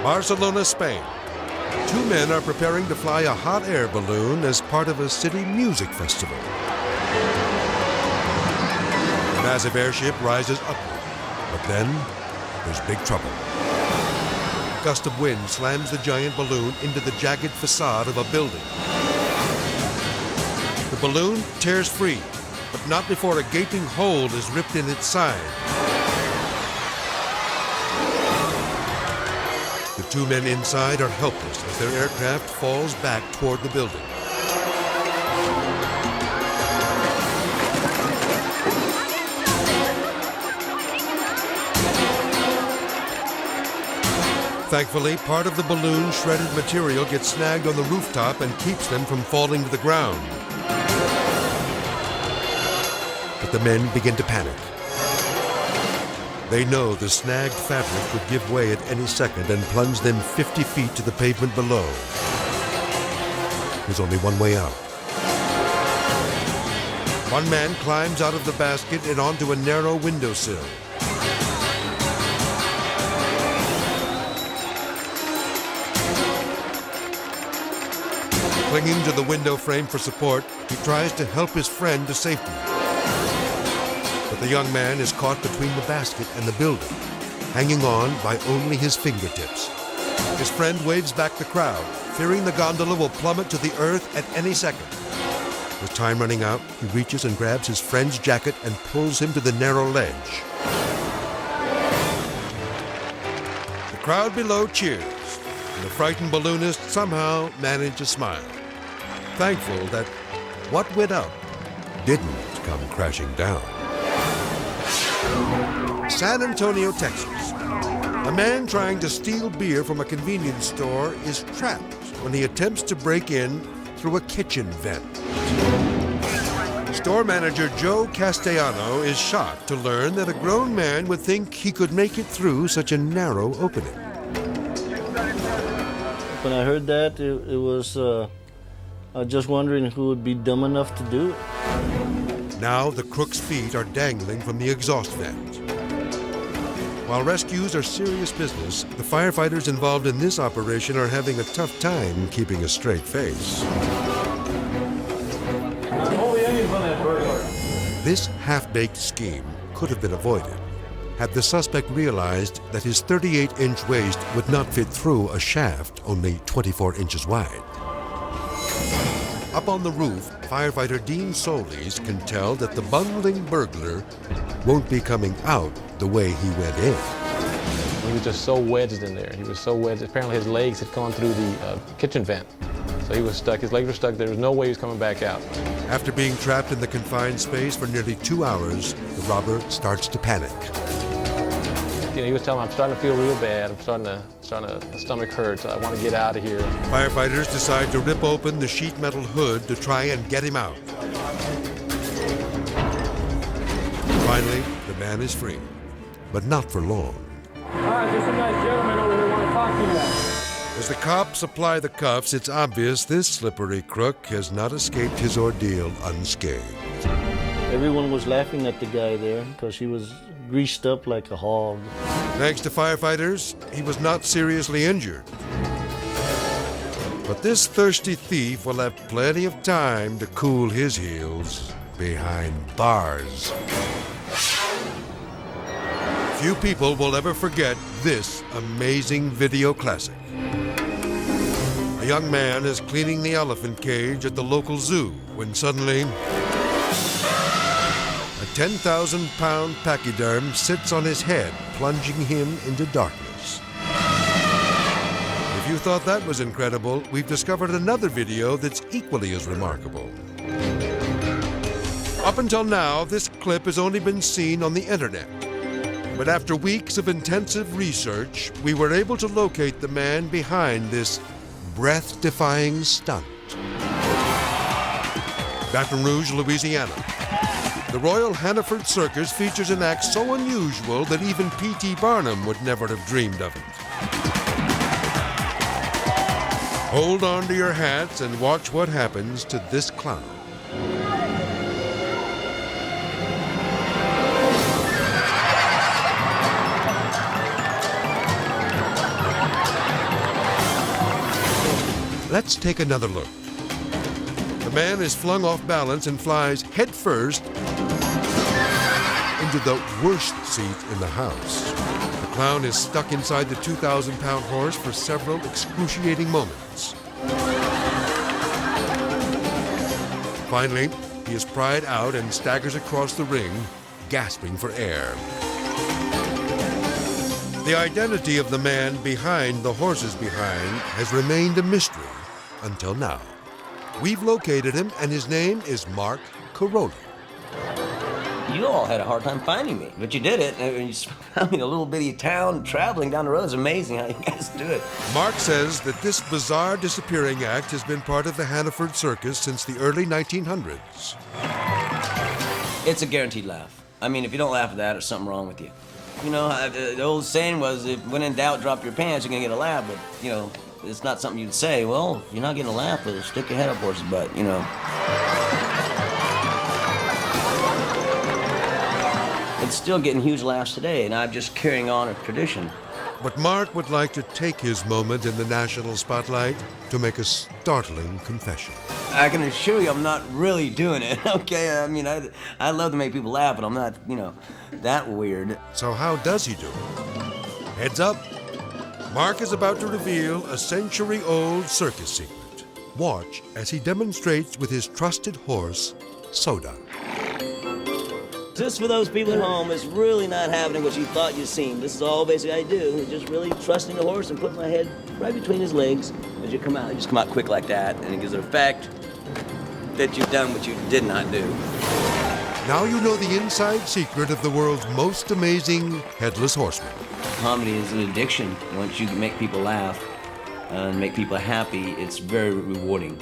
Barcelona, Spain. Two men are preparing to fly a hot air balloon as part of a city music festival. The massive airship rises upward, but then there's big trouble. A gust of wind slams the giant balloon into the jagged facade of a building. The balloon tears free, but not before a gaping hole is ripped in its side. The two men inside are helpless as their aircraft falls back toward the building. Thankfully, part of the balloon's shredded material gets snagged on the rooftop and keeps them from falling to the ground. But the men begin to panic. They know the snagged fabric could give way at any second and plunge them 50 feet to the pavement below. There's only one way out. One man climbs out of the basket and onto a narrow windowsill. Clinging to the window frame for support, he tries to help his friend to safety. But the young man is caught between the basket and the building, hanging on by only his fingertips. His friend waves back the crowd, fearing the gondola will plummet to the earth at any second. With time running out, he reaches and grabs his friend's jacket and pulls him to the narrow ledge. The crowd below cheers, and the frightened balloonist somehow managed to smile, thankful that what went up didn't come crashing down. San Antonio, Texas. A man trying to steal beer from a convenience store is trapped when he attempts to break in through a kitchen vent. Store manager Joe Castellano is shocked to learn that a grown man would think he could make it through such a narrow opening. When I heard that, it was just wondering who would be dumb enough to do it. Now the crook's feet are dangling from the exhaust vent. While rescues are serious business, the firefighters involved in this operation are having a tough time keeping a straight face. This half-baked scheme could have been avoided had the suspect realized that his 38-inch waist would not fit through a shaft only 24 inches wide. Up on the roof, firefighter Dean Solis can tell that the bungling burglar won't be coming out the way he went in. He was just so wedged in there. He was so wedged. Apparently his legs had gone through the kitchen vent. So he was stuck. His legs were stuck. There was no way he was coming back out. After being trapped in the confined space for nearly 2 hours, the robber starts to panic. You know, he was telling me, I'm starting to feel real bad. I'm starting to stomach hurts. I want to get out of here. Firefighters decide to rip open the sheet metal hood to try and get him out. Finally, the man is free, but not for long. All right, there's some nice gentlemen over here want to talk to you now. As the cops apply the cuffs, it's obvious this slippery crook has not escaped his ordeal unscathed. Everyone was laughing at the guy there because he was greased up like a hog. Thanks to firefighters, he was not seriously injured. But this thirsty thief will have plenty of time to cool his heels behind bars. Few people will ever forget this amazing video classic. A young man is cleaning the elephant cage at the local zoo when suddenly a 10,000-pound pachyderm sits on his head, plunging him into darkness. If you thought that was incredible, we've discovered another video that's equally as remarkable. Up until now, this clip has only been seen on the internet. But after weeks of intensive research, we were able to locate the man behind this breath-defying stunt. Baton Rouge, Louisiana. The Royal Hannaford Circus features an act so unusual that even P.T. Barnum would never have dreamed of it. Hold on to your hats and watch what happens to this clown. Let's take another look. The man is flung off balance and flies headfirst into the worst seat in the house. The clown is stuck inside the 2,000-pound horse for several excruciating moments. Finally, he is pried out and staggers across the ring, gasping for air. The identity of the man behind the horses behind has remained a mystery until now. We've located him, and his name is Mark Caroli. You all had a hard time finding me, but you did it. And you found me in a little bitty town traveling down the road. It's amazing how you guys do it. Mark says that this bizarre disappearing act has been part of the Hannaford Circus since the early 1900s. It's a guaranteed laugh. I mean, if you don't laugh at that, there's something wrong with you. You know, the old saying was, if when in doubt, drop your pants, you're gonna get a laugh. But, you know, it's not something you'd say, well, you're not getting a laugh, but stick your head up horse's butt, you know. It's still getting huge laughs today, and I'm just carrying on a tradition. But Mark would like to take his moment in the national spotlight to make a startling confession. I can assure you I'm not really doing it, okay? I mean, I love to make people laugh, but I'm not, you know, that weird. So how does he do it? Heads up, Mark is about to reveal a century-old circus secret. Watch as he demonstrates with his trusted horse, Soda. Just for those people at home, it's really not happening what you thought you seen. This is all basically I do, just really trusting the horse and putting my head right between his legs as you come out. You just come out quick like that, and it gives an effect that you've done what you did not do. Now you know the inside secret of the world's most amazing headless horseman. Comedy is an addiction. Once you make people laugh and make people happy, it's very rewarding.